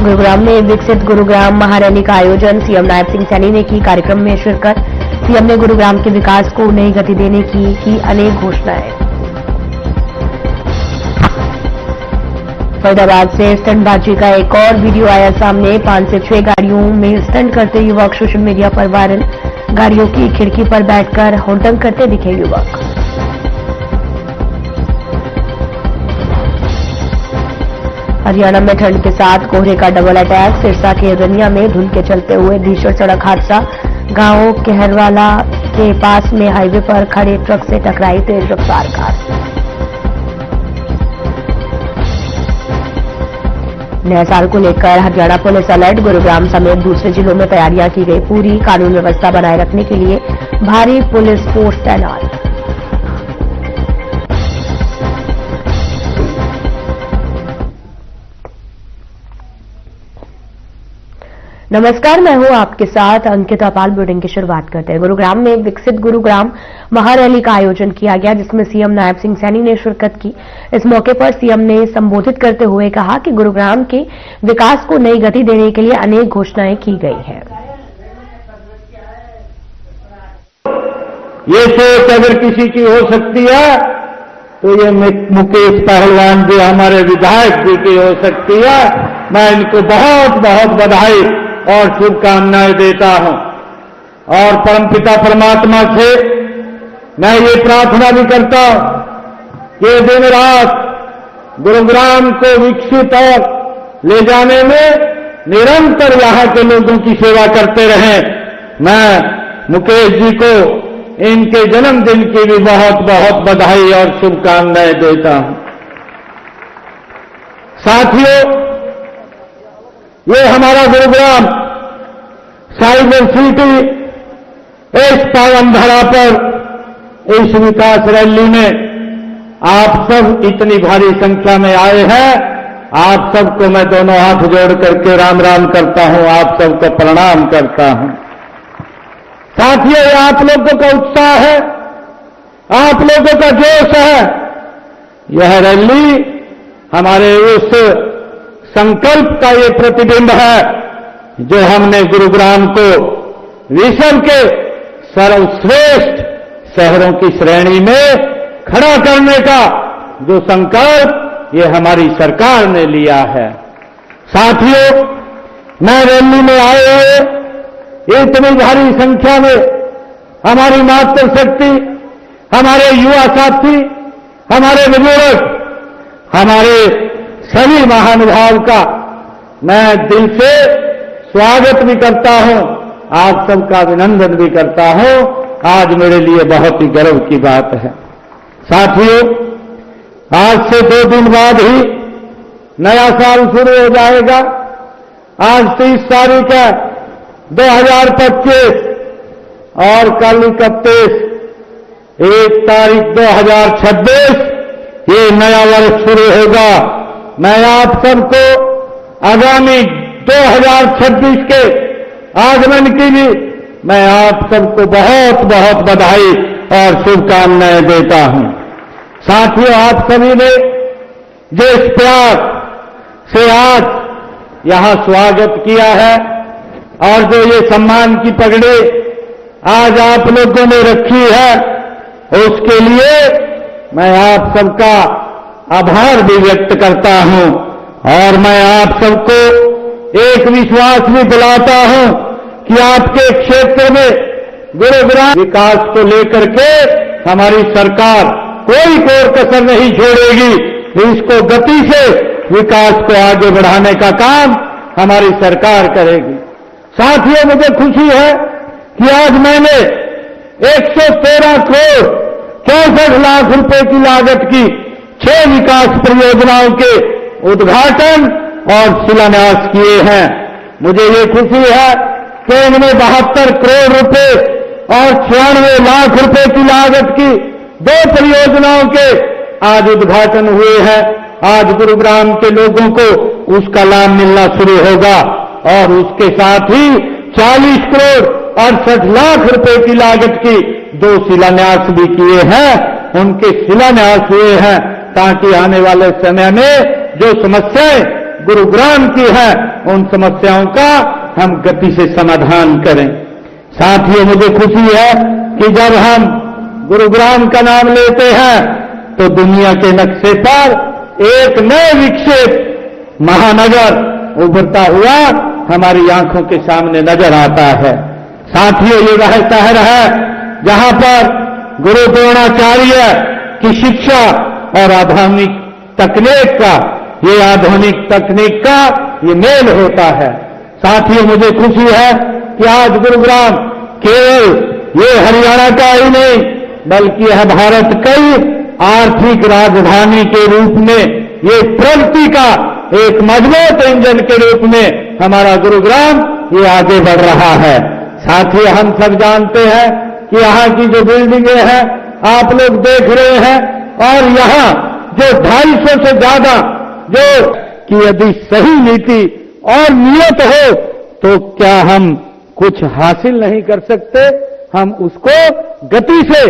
गुरुग्राम में विकसित गुरुग्राम महारैली का आयोजन सीएम नायब सिंह सैनी ने की। कार्यक्रम में शिरकत। सीएम ने गुरुग्राम के विकास को नई गति देने की अनेक घोषणाएं। फरीदाबाद से स्टंटबाजी का एक और वीडियो आया सामने। 5 से 6 गाड़ियों में स्टंट करते युवक सोशल मीडिया पर वायरल। गाड़ियों की खिड़की पर बैठकर होल्डिंग करते दिखे युवक। हरियाणा में ठंड के साथ कोहरे का डबल अटैक। सिरसा के रनिया में धुंध के चलते हुए भीषण सड़क हादसा। गांव कहरवाला के पास में हाईवे पर खड़े ट्रक से टकराई तेज रफ्तार कार। नए साल को लेकर हरियाणा पुलिस अलर्ट। गुरुग्राम समेत दूसरे जिलों में तैयारियां की गई पूरी। कानून व्यवस्था बनाए रखने के लिए भारी पुलिस फोर्स तैनात। नमस्कार, मैं हूं आपके साथ अंकिता पाल। बुलेटिन की शुरुआत करते हैं। गुरुग्राम में विकसित गुरुग्राम महारैली का आयोजन किया गया, जिसमें सीएम नायब सिंह सैनी ने शिरकत की। इस मौके पर सीएम ने संबोधित करते हुए कहा कि गुरुग्राम के विकास को नई गति देने के लिए अनेक घोषणाएं की गई हैं। ये सोच अगर किसी की हो सकती है तो ये मुकेश पहलवान जी हमारे विधायक जी की हो सकती है। मैं इनको बहुत बहुत बधाई और शुभकामनाएं देता हूं और परमपिता परमात्मा से मैं ये प्रार्थना भी करता हूं कि दिन रात गुरुग्राम को विकसित और ले जाने में निरंतर यहां के लोगों की सेवा करते रहें। मैं मुकेश जी को इनके जन्मदिन की भी बहुत बहुत बधाई और शुभकामनाएं देता हूं। साथियों, ये हमारा गुरुग्राम साइबर सिटी इस पावन धरा पर इस विकास रैली में आप सब इतनी भारी संख्या में आए हैं। आप सबको मैं दोनों हाथ जोड़ करके राम राम करता हूं, आप सबको प्रणाम करता हूं। साथियों, आप लोगों का उत्साह है, आप लोगों का जोश है। यह रैली हमारे उस संकल्प का ये प्रतिबिंब है जो हमने गुरुग्राम को विश्व के सर्वश्रेष्ठ शहरों की श्रेणी में खड़ा करने का जो संकल्प ये हमारी सरकार ने लिया है। साथियों, मैं रैली में आए हुए इतनी भारी संख्या में हमारी मातृशक्ति, हमारे युवा साथी, हमारे बुजुर्ग, हमारे सभी महानुभाव का मैं दिल से स्वागत भी करता हूं, आप सबका अभिनंदन भी करता हूं। आज मेरे लिए बहुत ही गर्व की बात है। साथियों, आज से 2 दिन बाद ही नया साल शुरू हो जाएगा। आज 30 तारीख है 2025 और कल 31 तारीख 2026 ये नया वर्ष शुरू होगा। मैं आप सबको आगामी 2026 के आगमन की भी मैं आप सबको बहुत बहुत बधाई और शुभकामनाएं देता हूं। साथियों, आप सभी ने जिस प्यार से आज यहां स्वागत किया है और जो ये सम्मान की पगड़ी आज आप लोगों ने रखी है, उसके लिए मैं आप सबका आभार भी व्यक्त करता हूं और मैं आप सबको एक विश्वास भी दिलाता हूं कि आपके क्षेत्र में गुरुग्राम विकास को लेकर के हमारी सरकार कोई कोर कसर नहीं छोड़ेगी। इसको गति से विकास को आगे बढ़ाने का काम हमारी सरकार करेगी। साथियों, मुझे खुशी है कि आज मैंने 113 करोड़ 64 लाख रुपए की लागत की 6 विकास परियोजनाओं के उद्घाटन और शिलान्यास किए हैं। मुझे ये खुशी है कि इनमें 72 करोड़ रुपए और 96 लाख रुपए की लागत की 2 परियोजनाओं के आज उद्घाटन हुए हैं। आज गुरुग्राम के लोगों को उसका लाभ मिलना शुरू होगा और उसके साथ ही 40 करोड़ 68 लाख रुपए की लागत की 2 शिलान्यास भी किए हैं। उनके शिलान्यास हुए हैं ताकि आने वाले समय में जो समस्याएं गुरुग्राम की हैं उन समस्याओं का हम गति से समाधान करें। साथियों, मुझे खुशी है कि जब हम गुरुग्राम का नाम लेते हैं तो दुनिया के नक्शे पर एक नए विकसित महानगर उभरता हुआ हमारी आंखों के सामने नजर आता है। साथियों, ये वह शहर है जहां पर गुरु द्रोणाचार्य की शिक्षा और आधुनिक तकनीक का ये मेल होता है। साथियों, मुझे खुशी है कि आज गुरुग्राम केवल ये हरियाणा का ही नहीं बल्कि यह भारत की आर्थिक राजधानी के रूप में, ये प्रगति का एक मजबूत इंजन के रूप में हमारा गुरुग्राम ये आगे बढ़ रहा है। साथियों, हम सब जानते हैं कि यहाँ की जो बिल्डिंगें हैं आप लोग देख रहे हैं, और यहाँ जो 250 से ज्यादा जो कि यदि सही नीति और नियत हो तो क्या हम कुछ हासिल नहीं कर सकते, हम उसको गति से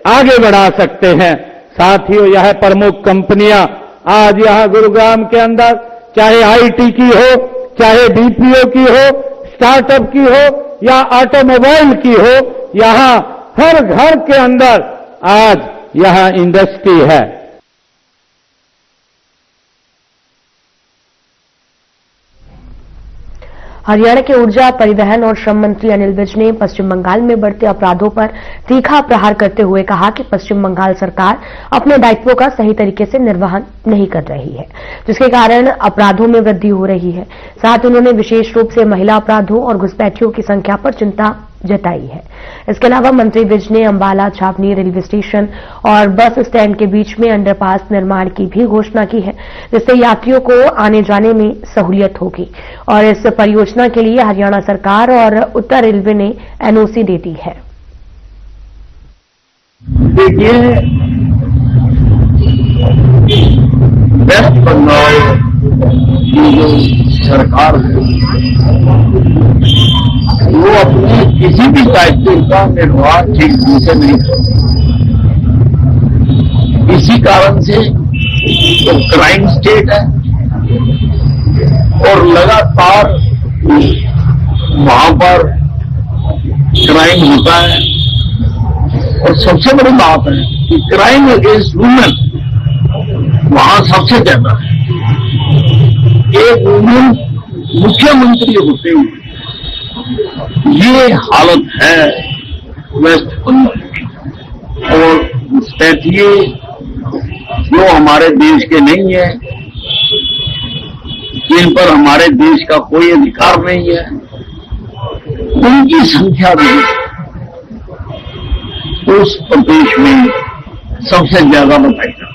आगे बढ़ा सकते हैं। साथियों, यह प्रमुख कंपनियां आज यहां गुरुग्राम के अंदर चाहे आईटी की हो, चाहे बीपीओ की हो, स्टार्टअप की हो या ऑटोमोबाइल की हो, यहां हर घर के अंदर आज यहां इंडस्ट्री है। हरियाणा के ऊर्जा, परिवहन और श्रम मंत्री अनिल विज ने पश्चिम बंगाल में बढ़ते अपराधों पर तीखा प्रहार करते हुए कहा कि पश्चिम बंगाल सरकार अपने दायित्वों का सही तरीके से निर्वहन नहीं कर रही है, जिसके कारण अपराधों में वृद्धि हो रही है। साथ उन्होंने विशेष रूप से महिला अपराधों और घुसपैठियों की संख्या पर चिंता जताई है। इसके अलावा मंत्री विज ने अंबाला छावनी रेलवे स्टेशन और बस स्टैंड के बीच में अंडरपास निर्माण की भी घोषणा की है, जिससे यात्रियों को आने जाने में सहूलियत होगी। और इस परियोजना के लिए हरियाणा सरकार और उत्तर रेलवे ने एनओसी दे दी है। देखिए, वेस्ट बंगाल की जो सरकार है वो अपने किसी भी दायित्व का निर्वाह ठीक ढंग से नहीं करती। इसी कारण से तो क्राइम स्टेट है और लगातार वहां पर क्राइम होता है। और सबसे बड़ी बात है कि क्राइम अगेंस्ट वुमेन वहां सबसे ज्यादा है। एक वुमेन मुख्यमंत्री होते हुए ये हालत है वेस्ट बंगाल की। और घुसपैठिए जो हमारे देश के नहीं है, जिन पर हमारे देश का कोई अधिकार नहीं है, उनकी संख्या भी उस प्रदेश में सबसे ज्यादा बताई जाती है।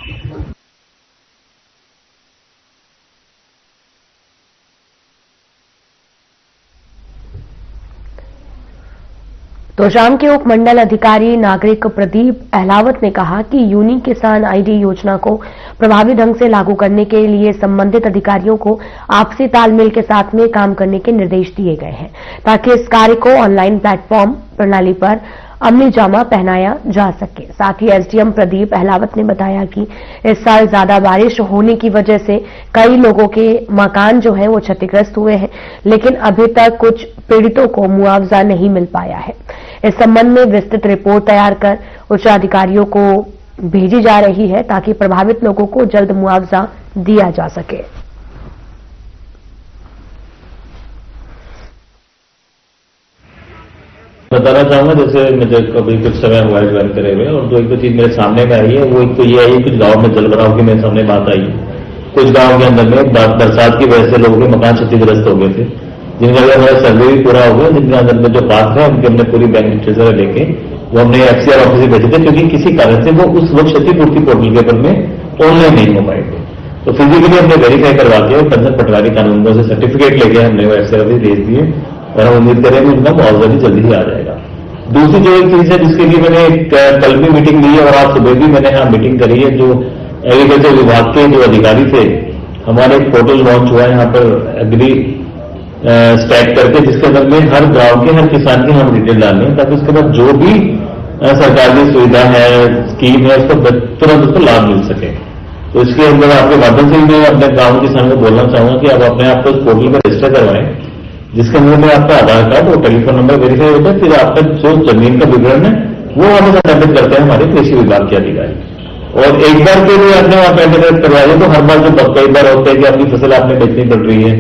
तो शाम के उप मंडल अधिकारी नागरिक प्रदीप अहलावत ने कहा कि यूनिक किसान आईडी योजना को प्रभावी ढंग से लागू करने के लिए संबंधित अधिकारियों को आपसी तालमेल के साथ में काम करने के निर्देश दिए गए हैं, ताकि इस कार्य को ऑनलाइन प्लेटफॉर्म प्रणाली पर अमली जामा पहनाया जा सके। साथ ही एसडीएम प्रदीप अहलावत ने बताया कि इस साल ज्यादा बारिश होने की वजह से कई लोगों के मकान जो है वो क्षतिग्रस्त हुए हैं, लेकिन अभी तक कुछ पीड़ितों को मुआवजा नहीं मिल पाया है। इस संबंध में विस्तृत रिपोर्ट तैयार कर उच्च अधिकारियों को भेजी जा रही है, ताकि प्रभावित लोगों को जल्द मुआवजा दिया जा सके। बताना चाहूंगा, जैसे मुझे अभी कुछ समय हुआ है ज्वाइन करे हुए, और एक दो चीज मेरे सामने में आई है। वो एक तो ये आई, कुछ गांव में जलभराव की मेरे सामने बात आई है। कुछ गांव के अंदर में बरसात की वजह से लोगों के मकान क्षतिग्रस्त हो गए थे, जिनका हमारा सर्वे भी पूरा हो गया। जिनके अंदर में जो बात है उनके हमने पूरी बैंक डिटेल्स लेके वो हमने एफसीआर ऑफिस से भेजे थे, क्योंकि किसी कारण से वो उस वक्त क्षतिपूर्ति पोर्टल के ऊपर में ऑनलाइन नहीं हो पाए थे। तो फिजिकली हमने वेरीफाई करवा के और कंसर्न पटवारी कानूनगो से सर्टिफिकेट लेके हमने वो एफसीआर ऑफिस भेज दिए, और हम उम्मीद करेंगे उनका मुआवजा भी जल्दी ही आ जाएगा। दूसरी जो एक चीज है जिसके लिए मैंने कल भी मीटिंग ली है और आज सुबह भी मैंने यहाँ मीटिंग करी है, जो एग्रीकल्चर विभाग के जो अधिकारी थे, हमारे एक पोर्टल लॉन्च हुआ है यहाँ पर एग्री स्टैक करके, जिसके अंदर में हर गांव के हर किसान की हम डिटेल डालनी है, ताकि उसके बाद जो भी सरकार की सुविधा है, स्कीम है, उसको तुरंत उसको लाभ मिल सके। तो इसके अंदर आपके माध्यम से मैं अपने गांव किसानों को बोलना चाहूंगा कि आप अपने आप को इस पोर्टल पर रजिस्टर करवाएं, जिसके अंदर में आपका आधार कार्ड और टेलीफोन नंबर वेरीफाई होता है। फिर आपका जो जमीन का विवरण है वो हमें सबमिट करते हैं हमारे कृषि विभाग के अधिकारी। और एक बार के लिए आपने वहां कैंडिडेट करवा दिया तो हर बार जो कई बार होता है कि आपकी फसल आपने बेचनी पड़ रही है,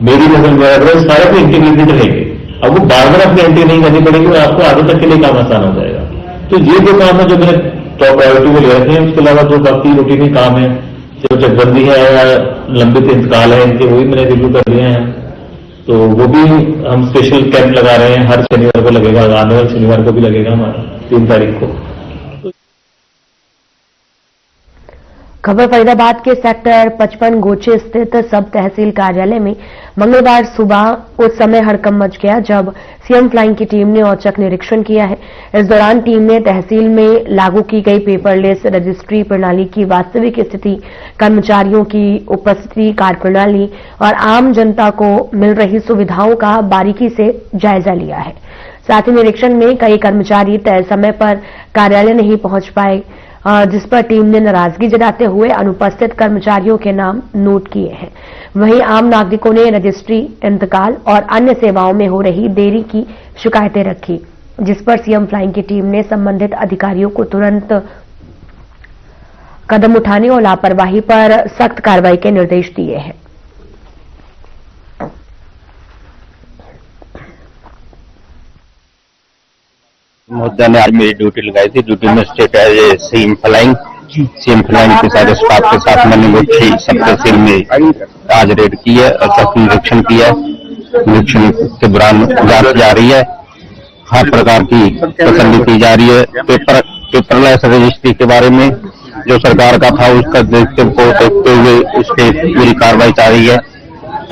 मेरी फसल मेरा एड्रेस सारे भी इंटीग्रेटेड रहेंगे। अब वो बार बार आपको एंट्री नहीं करनी पड़ेगी और आपको आगे तक के लिए काम आसान हो जाएगा। तो ये जो काम है जो मैंने टॉप प्रायोरिटी में ले रखे हैं, उसके अलावा जो बाकी रूटीनी काम है, जो चकबंदी है या लंबित इंतकाल है, इनके वो भी मैंने रिव्यू कर लिए हैं। तो वो भी हम स्पेशल कैंप लगा रहे हैं, हर शनिवार को लगेगा, आने वाले शनिवार को भी लगेगा हमारा 3 तारीख को। खबर फरीदाबाद के सेक्टर 55 गोचे स्थित सब तहसील कार्यालय में मंगलवार सुबह उस समय हड़कंप मच गया जब सीएम फ्लाइंग की टीम ने औचक निरीक्षण किया है। इस दौरान टीम ने तहसील में लागू की गई पेपरलेस रजिस्ट्री प्रणाली की वास्तविक स्थिति, कर्मचारियों की उपस्थिति, कार्यप्रणाली और आम जनता को मिल रही सुविधाओं का बारीकी से जायजा लिया है। साथ ही निरीक्षण में कई कर्मचारी तय समय पर कार्यालय नहीं पहुंच पाए, जिस पर टीम ने नाराजगी जताते हुए अनुपस्थित कर्मचारियों के नाम नोट किए हैं। वहीं आम नागरिकों ने रजिस्ट्री, इंतकाल और अन्य सेवाओं में हो रही देरी की शिकायतें रखी, जिस पर सीएम फ्लाइंग की टीम ने संबंधित अधिकारियों को तुरंत कदम उठाने और लापरवाही पर सख्त कार्रवाई के निर्देश दिए हैं। महोदय ने आज मेरी ड्यूटी लगाई थी। ड्यूटी में स्टेट एज सीएम फ्लाइंग के सारे स्टाफ के साथ मैंने गोची सब तहसील में आज रेड की है और सब निरीक्षण किया है। निरीक्षण के दौरान जांच जा रही है, हर प्रकार की तसल्ली की जा रही है। पेपरलेस रजिस्ट्री के बारे में जो सरकार का था उसका देखते हुए उस पर पूरी कार्रवाई जा रही है।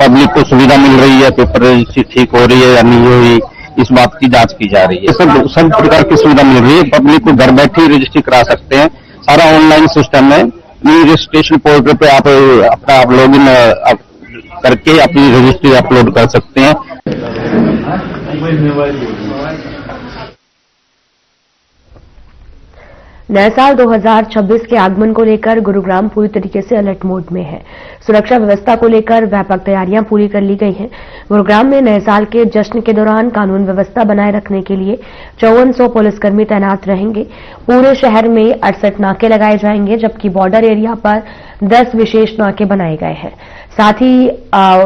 पब्लिक को सुविधा मिल रही है, पेपर रजिस्ट्री ठीक हो रही है या नहीं हो रही, इस बात की जांच की जा रही है। सब प्रकार की सुविधा मिल रही है। पब्लिक को घर बैठे रजिस्ट्री करा सकते हैं, सारा ऑनलाइन सिस्टम है। रजिस्ट्रेशन पोर्टल पे आप अपना लॉगिन करके अपनी रजिस्ट्री अपलोड कर सकते हैं। नए साल 2026 के आगमन को लेकर गुरुग्राम पूरी तरीके से अलर्ट मोड में है। सुरक्षा व्यवस्था को लेकर व्यापक तैयारियां पूरी कर ली गई हैं। गुरुग्राम में नए साल के जश्न के दौरान कानून व्यवस्था बनाए रखने के लिए 5400 पुलिसकर्मी तैनात रहेंगे। पूरे शहर में 68 नाके लगाए जाएंगे, जबकि बॉर्डर एरिया पर 10 विशेष नाके बनाए गए हैं। साथ ही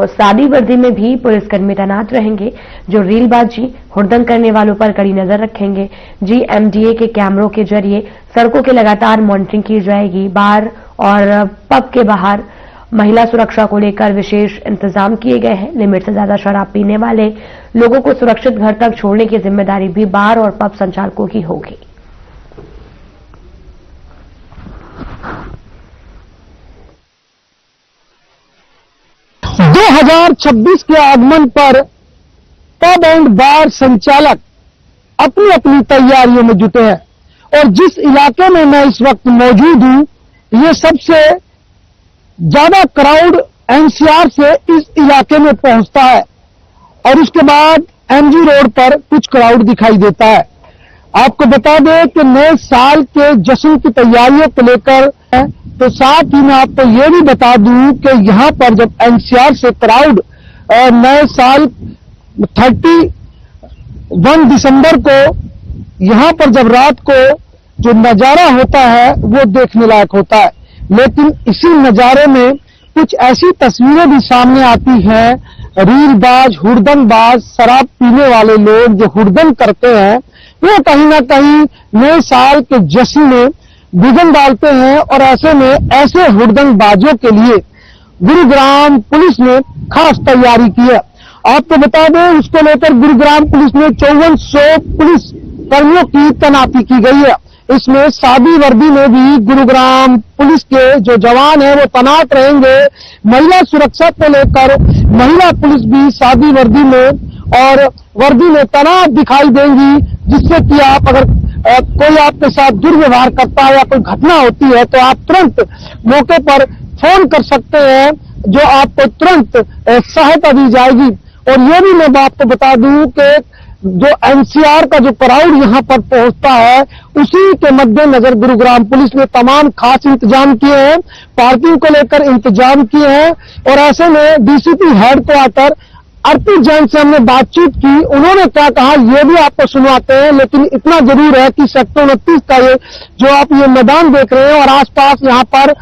सादी वर्दी में भी पुलिसकर्मी तैनात रहेंगे, जो रीलबाजी, हुड़दंग करने वालों पर कड़ी नजर रखेंगे। GMDA के कैमरों के जरिए सड़कों की लगातार मॉनिटरिंग की जाएगी। बार और पब के बाहर महिला सुरक्षा को लेकर विशेष इंतजाम किए गए हैं। लिमिट से ज्यादा शराब पीने वाले लोगों को सुरक्षित घर तक छोड़ने की जिम्मेदारी भी बार और पब संचालकों की होगी। दो 2026 के आगमन पर पब एंड बार संचालक अपनी अपनी तैयारियों में जुटे हैं और जिस इलाके में मैं इस वक्त मौजूद हूं, ये सबसे ज्यादा क्राउड NCR से इस इलाके में पहुंचता है और उसके बाद MG रोड पर कुछ क्राउड दिखाई देता है। आपको बता दें कि नए साल के जश्न की तैयारियों को लेकर तो साथ ही मैं आपको ये भी बता दूं कि यहां पर जब NCR से क्राउड नए साल 31 दिसंबर को यहां पर जब रात को जो नजारा होता है वो देखने लायक होता है, लेकिन इसी नजारे में कुछ ऐसी तस्वीरें भी सामने आती हैं। रीलबाज, हुड़दंगबाज, शराब पीने वाले लोग जो हुड़दंग करते हैं वो कहीं ना कहीं नए साल के जश्न में विघ्न डालते हैं और ऐसे में ऐसे हुड़दंगबाजों के लिए गुरुग्राम पुलिस ने खास तैयारी की है। आपको बता दें, उसको लेकर गुरुग्राम पुलिस ने 5400 पुलिस कर्मियों की तैनाती की गई है। इसमें सादी वर्दी में भी गुरुग्राम पुलिस के जो जवान हैं वो तैनात रहेंगे। महिला सुरक्षा को लेकर महिला पुलिस भी सादी वर्दी में और वर्दी में तैनात दिखाई देंगी, जिससे कि आप अगर कोई आपके साथ दुर्व्यवहार करता है या कोई घटना होती है तो आप तुरंत मौके पर फोन कर सकते हैं, जो आपको तुरंत सहायता दी जाएगी। और ये भी मैं आपको बता दूं कि जो एनसीआर का जो क्राउड यहाँ पर पहुंचता है, उसी के मद्देनजर गुरुग्राम पुलिस ने तमाम खास इंतजाम किए हैं, पार्किंग को लेकर इंतजाम किए हैं। और ऐसे में डीसीपी हेडक्वार्टर अर्पित जैन से हमने बातचीत की, उन्होंने क्या कहा ये भी आपको सुनवाते हैं। लेकिन इतना जरूर है कि सेक्टर 29 का ये जो आप ये मैदान देख रहे हैं और आसपास यहाँ पर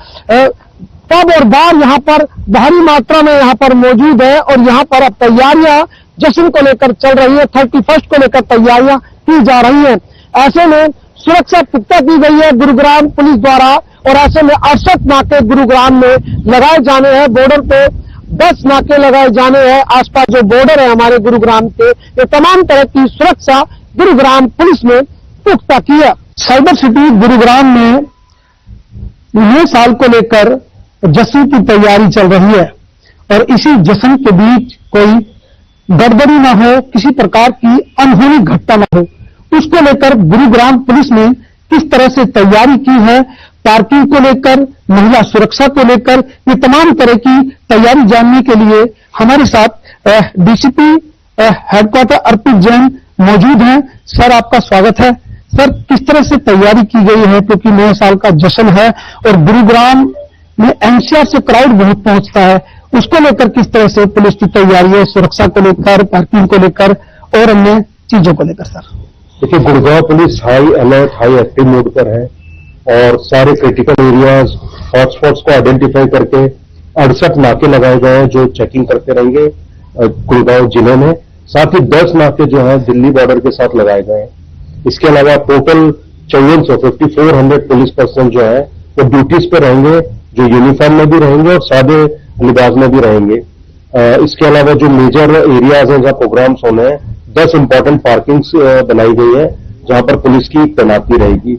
पब और बार यहाँ पर भारी मात्रा में यहाँ पर मौजूद है और यहाँ पर अब तैयारियां जश्न को लेकर चल रही है, 31 को लेकर तैयारियां की जा रही हैं। ऐसे में सुरक्षा पुख्ता की गई है गुरुग्राम पुलिस द्वारा और ऐसे में 68 नाके गुरुग्राम में लगाए जाने हैं। बॉर्डर पे 10 नाके लगाए जाने हैं। आसपास जो बॉर्डर है हमारे गुरुग्राम के, ये तमाम तरह की सुरक्षा गुरुग्राम पुलिस ने पुख्ता की है। साइबर सिटी गुरुग्राम में नए साल को लेकर जश्न की तैयारी चल रही है और इसी जश्न के बीच कोई गड़बड़ी ना हो, किसी प्रकार की अनहोनी घटना ना हो, उसको लेकर गुरुग्राम पुलिस ने किस तरह से तैयारी की है, पार्किंग को लेकर, महिला सुरक्षा को लेकर, ये तमाम तरह की तैयारी जानने के लिए हमारे साथ डीसीपी हेडक्वार्टर अर्पित जैन मौजूद हैं। सर, आपका स्वागत है। सर, किस तरह से तैयारी की गई है, क्योंकि नए साल का जश्न है और गुरुग्राम में एनसीआर से क्राउड बहुत पहुंचता है, उसको लेकर किस तरह से पुलिस की तैयारी है, सुरक्षा को लेकर, पार्किंग को लेकर और अन्य चीजों को लेकर? सर देखिए, Gurgaon police high alert, high active mode पर है और सारे क्रिटिकल एरियाज, हॉटस्पॉट्स को आइडेंटिफाई करके 68 नाके लगाए गए हैं जो चेकिंग करते रहेंगे गुड़गांव जिले में। साथ ही 10 नाके जो है दिल्ली बॉर्डर के साथ लगाए गए हैं। इसके अलावा टोटल 5400 पुलिस पर्सन जो है वो ड्यूटीज पे रहेंगे, जो यूनिफॉर्म में भी रहेंगे और सादे लिबास में भी रहेंगे। इसके अलावा जो मेजर एरियाज हैं जहां प्रोग्राम्स होने हैं, 10 इंपॉर्टेंट पार्किंग्स बनाई गई है जहां पर पुलिस की तैनाती रहेगी।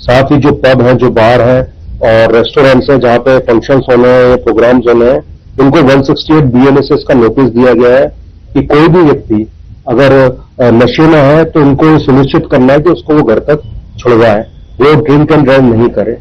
साथ ही जो पब है, जो बार है और रेस्टोरेंट्स हैं जहां पे फंक्शंस होने हैं या प्रोग्राम्स होने हैं, उनको 168 BNSS का नोटिस दिया गया है कि कोई भी व्यक्ति अगर नशे में है तो उनको सुनिश्चित करना है कि उसको वो घर तक छुड़वाए, वो ड्रिंक एंड ड्राइव नहीं करे।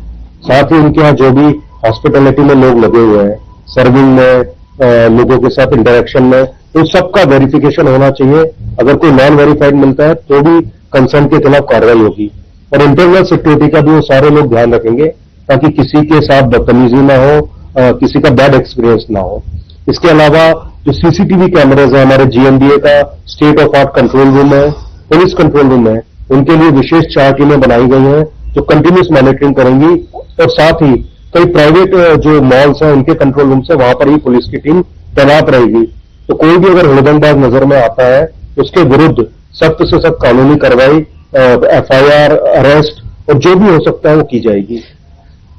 साथ ही उनके यहाँ जो भी हॉस्पिटलिटी में लोग लगे हुए हैं, सर्विंग में, लोगों के साथ इंटरेक्शन में, तो सबका वेरिफिकेशन होना चाहिए। अगर कोई नॉन वेरीफाइड मिलता है तो भी कंसर्न के खिलाफ कार्रवाई होगी। और इंटरनल सिक्योरिटी का भी वो सारे लोग ध्यान रखेंगे ताकि किसी के साथ बदतमीजी ना हो, किसी का बैड एक्सपीरियंस ना हो। इसके अलावा जो सीसीटीवी कैमराज है, हमारे GMDA का state of art control room है, पुलिस कंट्रोल रूम है, उनके लिए विशेष 4 टीमें बनाई गई हैं जो कंटिन्यूस मॉनिटरिंग करेंगी। और साथ ही कई प्राइवेट जो मॉल्स हैं उनके कंट्रोल रूम से वहां पर ही पुलिस की टीम तैनात रहेगी। तो कोई भी अगर हुड़दंगबाज नजर में आता है उसके विरुद्ध सख्त से सख्त कानूनी कार्रवाई, FIR, अरेस्ट और जो भी हो सकता है वो की जाएगी।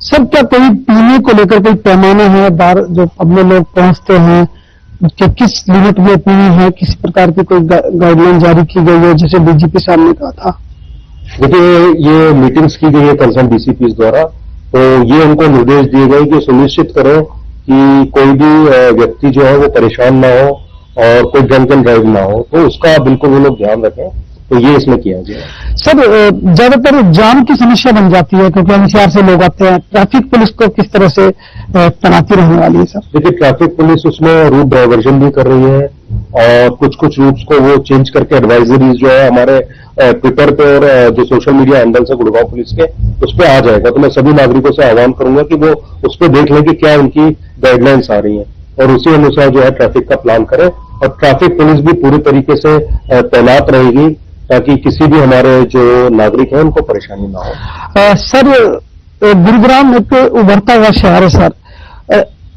सब क्या कोई पीने को लेकर कोई पैमाना है, बार जो पब में लोग पहुंचते हैं कि किस लिमिट में पीनी है, किस प्रकार की कोई गाइडलाइन जारी की गई है, जैसे DGP साहब ने कहा था? देखिए, ये मीटिंग्स की गई है कंसर्न DCPs द्वारा, तो ये उनको निर्देश दिए गए कि सुनिश्चित करें कि कोई भी व्यक्ति जो है वो परेशान ना हो और कोई ड्रंक एंड ड्राइव ना हो, तो उसका बिल्कुल वो लोग ध्यान रखें। तो ये इसमें किया गया। सर, ज्यादातर जाम की समस्या बन जाती है क्योंकि NCR से लोग आते हैं, ट्रैफिक पुलिस को किस तरह से तैनाती रहने वाली है? सर देखिए, ट्रैफिक पुलिस उसमें रूट डाइवर्जन भी कर रही है और कुछ रूट्स को वो चेंज करके एडवाइजरीज जो है हमारे ट्विटर पे और जो सोशल मीडिया हैंडल्स है गुड़गांव पुलिस के, उस पर आ जाएगा। तो मैं सभी नागरिकों से आह्वान करूंगा कि वो उस पर देख लें कि क्या उनकी गाइडलाइंस आ रही हैं और उसी अनुसार जो है ट्रैफिक का प्लान करें। और ट्रैफिक पुलिस भी पूरी तरीके से तैनात रहेगी ताकि किसी भी हमारे जो नागरिक हैं उनको परेशानी ना हो। सर, गुरुग्राम एक उभरता हुआ शहर है सर,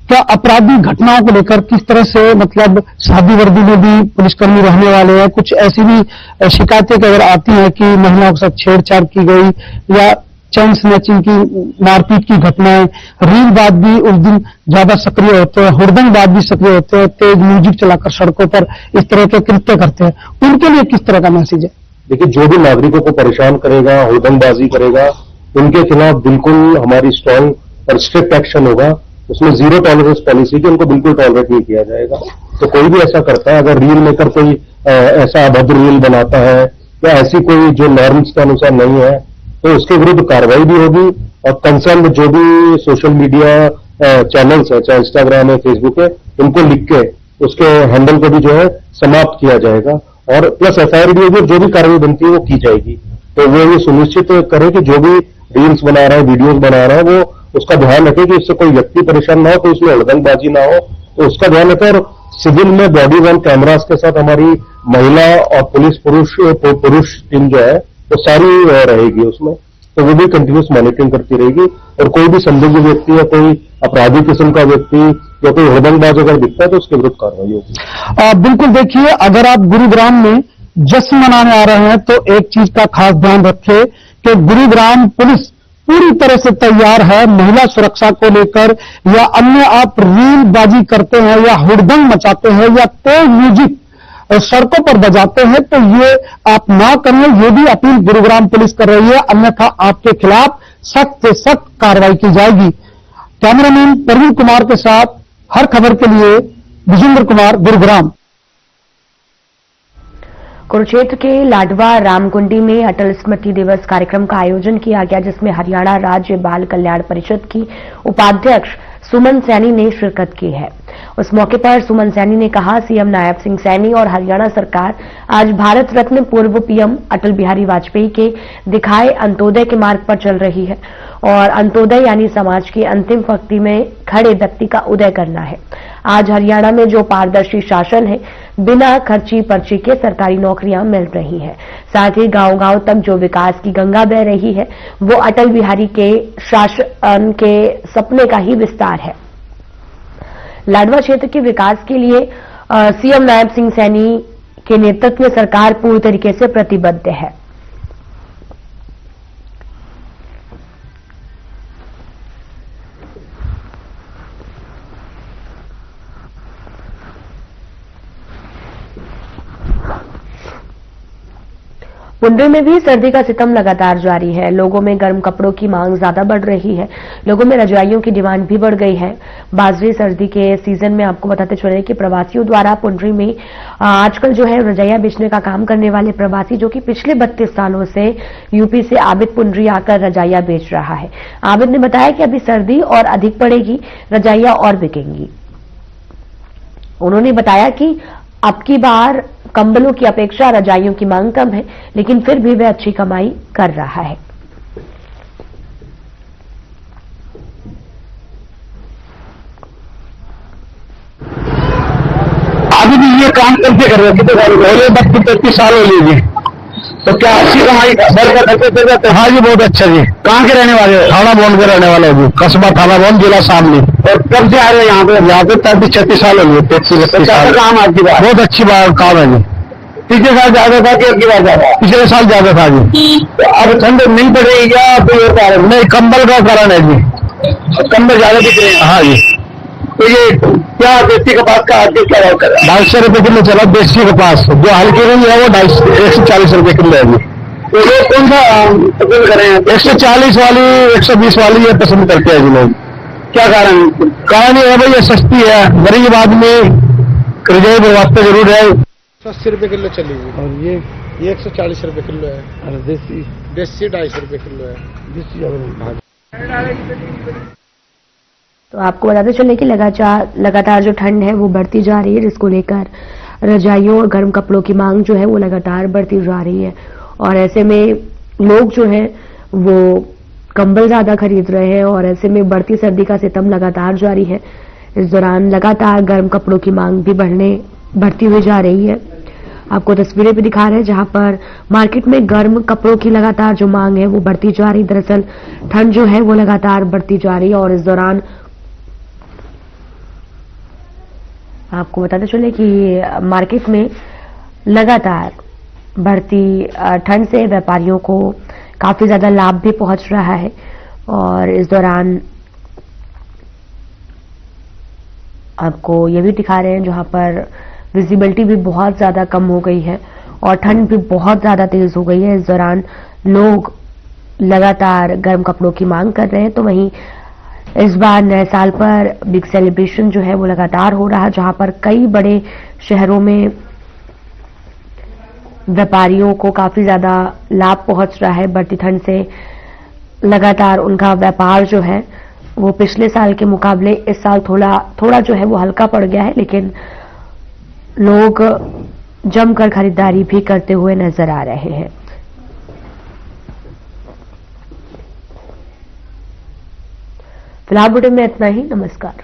क्या आपराधिक घटनाओं को लेकर किस तरह से, मतलब सादी वर्दी में भी पुलिसकर्मी रहने वाले हैं, कुछ ऐसी भी शिकायतें अगर आती हैं कि महिलाओं के साथ छेड़छाड़ की गई या चैन स्नैचिंग की, मारपीट की घटनाएं, रीलबाज भी उस दिन ज्यादा सक्रिय होते हैं, हुड़दंगबाज भी सक्रिय होते हैं, तेज म्यूजिक चलाकर सड़कों पर इस तरह के कृत्य करते हैं, उनके लिए किस तरह का मैसेज है? देखिए, जो भी नागरिकों को परेशान करेगा, हुड़दंगबाजी करेगा, उनके खिलाफ बिल्कुल हमारी स्ट्रांग और स्ट्रिक्ट एक्शन होगा। उसमें 0 टॉलरेंस पॉलिसी की, उनको बिल्कुल टॉलरेट नहीं किया जाएगा। तो कोई भी ऐसा करता है, अगर रील मेकर कोई ऐसा अभद्र रील बनाता है या ऐसी कोई जो नॉर्म्स के अनुसार नहीं है, तो उसके विरुद्ध कार्रवाई भी होगी। और कंसर्न जो भी सोशल मीडिया चैनल्स है, चाहे इंस्टाग्राम है, फेसबुक है, उनको लिख के उसके हैंडल को भी जो है समाप्त किया जाएगा और प्लस एफआईआर भी जो भी कार्रवाई बनती है वो की जाएगी। तो वो ये सुनिश्चित करें कि जो भी रील्स बना रहा है, वीडियोस बना रहा है, वो उसका ध्यान रखे कि इससे कोई व्यक्ति परेशान ना हो, कोई उसमें हड़दंगबाजी ना हो, तो उसका ध्यान रखें। और सिविल में बॉडी वन कैमरास के साथ हमारी महिला और पुरुष टीम जो है वो सारी रहेगी उसमें, तो वो भी कंटिन्यूस मॉनिटरिंग करती रहेगी। और कोई भी संदिग्ध व्यक्ति या कोई अपराधी किस्म का व्यक्ति या कोई हड़दंगबाज अगर दिखता है तो उसके विरुद्ध कार्रवाई होगी। बिल्कुल, देखिए, अगर आप गुरुग्राम में जश्न मनाने आ रहे हैं तो एक चीज का खास ध्यान रखें कि गुरुग्राम पुलिस पूरी तरह से तैयार है महिला सुरक्षा को लेकर। या अन्य आप रीलबाजी करते हैं या हुड़दंग मचाते हैं या तेज म्यूजिक सड़कों पर बजाते हैं तो ये आप ना करें, ये भी अपील गुरुग्राम पुलिस कर रही है, अन्यथा आपके खिलाफ सख्त से सख्त कार्रवाई की जाएगी। कैमरामैन प्रवीण कुमार के साथ हर खबर के लिए विजेंद्र कुमार, गुरुग्राम। कुरुक्षेत्र के लाडवा रामकुंडी में अटल स्मृति दिवस कार्यक्रम का आयोजन किया गया, जिसमें हरियाणा राज्य बाल कल्याण परिषद की उपाध्यक्ष सुमन सैनी ने शिरकत की है। उस मौके पर सुमन सैनी ने कहा, सीएम नायब सिंह सैनी और हरियाणा सरकार आज भारत रत्न पूर्व पीएम अटल बिहारी वाजपेयी के दिखाए अंत्योदय के मार्ग पर चल रही है और अंत्योदय यानी समाज की अंतिम पंक्ति में खड़े व्यक्ति का उदय करना है। आज हरियाणा में जो पारदर्शी शासन है, बिना खर्ची पर्ची के सरकारी नौकरियां मिल रही हैं। साथ ही गांव-गांव तक जो विकास की गंगा बह रही है, वो अटल बिहारी के शासन के सपने का ही विस्तार है। लाडवा क्षेत्र के विकास के लिए सीएम नायब सिंह सैनी के नेतृत्व में सरकार पूरी तरीके से प्रतिबद्ध है। पुंडरी में भी सर्दी का सितम लगातार जारी है। लोगों में गर्म कपड़ों की मांग ज्यादा बढ़ रही है। लोगों में रजाइयों की डिमांड भी बढ़ गई है। बाजरी सर्दी के सीजन में आपको बताते चले कि प्रवासियों द्वारा पुंडरी में आजकल जो है रजाइयां बेचने का काम करने वाले प्रवासी, जो कि पिछले 32 सालों से यूपी से आबिद पुंडरी आकर रजाइयां बेच रहा है। आबिद ने बताया कि अभी सर्दी और अधिक पड़ेगी, रजाइयां और बिकेंगी। उन्होंने बताया कि अब की बार कंबलों की अपेक्षा रजाइयों की मांग कम है, लेकिन फिर भी वह अच्छी कमाई कर रहा है। अभी भी ये काम करके कर रहे हैं, कितने साल पहले 32-33 साल हो लीजिए, तो क्या अच्छी कमाई कर जाते हैं? हाँ जी, बहुत अच्छा जी। कहाँ के रहने वाले? थाना बोन के रहने वाले जी, कस्बा थाना बोन, जिला शामली। और कब से आ रहे हैं यहाँ पे? यहाँ पे 35-36 साल हो गए। 33 साल काम आपकी बात? बहुत अच्छी बात काम है जी। पिछले साल ज्यादा था कि अब की बात ज्यादा? पिछले साल ज्यादा था जी। तो अब ठंड नहीं पड़ेगी क्या? तो ये कारण नहीं, कंबल का कारण है जी, कंबल ज्यादा बिक रहे हैं। हाँ जी। तो ये क्या देसी कपास का आज क्या भाव कर रहा है? 250 रुपए किलो चला देसी कपास, जो हल्की नहीं है वो 140 रुपए किलो है जी। तो ये कौन सा पसंद करें? 140 वाली, 120 वाली ये पसंद करते हैं जी लोग। क्या कारण? कारण ये है भाई, ये सस्ती है, गरीब आदमी रजाई बनवाते जरूर है। 80 रुपए किलो चली हुई, और ये 140 रुपए किलो है। और देसी 250 रुपए किलो है। देसी तो आपको बताते चले कि लगातार जो ठंड है वो बढ़ती जा रही है, जिसको लेकर रजाइयों और गर्म कपड़ों की मांग जो है वो लगातार बढ़ती जा रही है। और ऐसे में लोग जो है वो कंबल ज्यादा खरीद रहे हैं और ऐसे में बढ़ती सर्दी का सितम लगातार जारी है। इस दौरान लगातार गर्म कपड़ों की मांग भी बढ़ती हुई जा रही है। आपको तस्वीरें भी दिखा रहे हैं जहां पर मार्केट में गर्म कपड़ों की लगातार जो मांग है वो बढ़ती जा रही है। दरअसल ठंड जो है वो लगातार बढ़ती जा रही है और इस दौरान आपको बताते चले कि मार्केट में लगातार बढ़ती ठंड से व्यापारियों को काफी ज्यादा लाभ भी पहुंच रहा है। और इस दौरान आपको ये भी दिखा रहे हैं जहां पर विजिबिलिटी भी बहुत ज्यादा कम हो गई है और ठंड भी बहुत ज्यादा तेज हो गई है। इस दौरान लोग लगातार गर्म कपड़ों की मांग कर रहे हैं। तो वहीं इस बार नए साल पर बिग सेलिब्रेशन जो है वो लगातार हो रहा है, जहां पर कई बड़े शहरों में व्यापारियों को काफी ज्यादा लाभ पहुंच रहा है। बढ़ती ठंड से लगातार उनका व्यापार जो है वो पिछले साल के मुकाबले इस साल थोड़ा जो है वो हल्का पड़ गया है, लेकिन लोग जमकर खरीदारी भी करते हुए नजर आ रहे हैं। फिलहाल बुलेटिन में इतना ही। नमस्कार।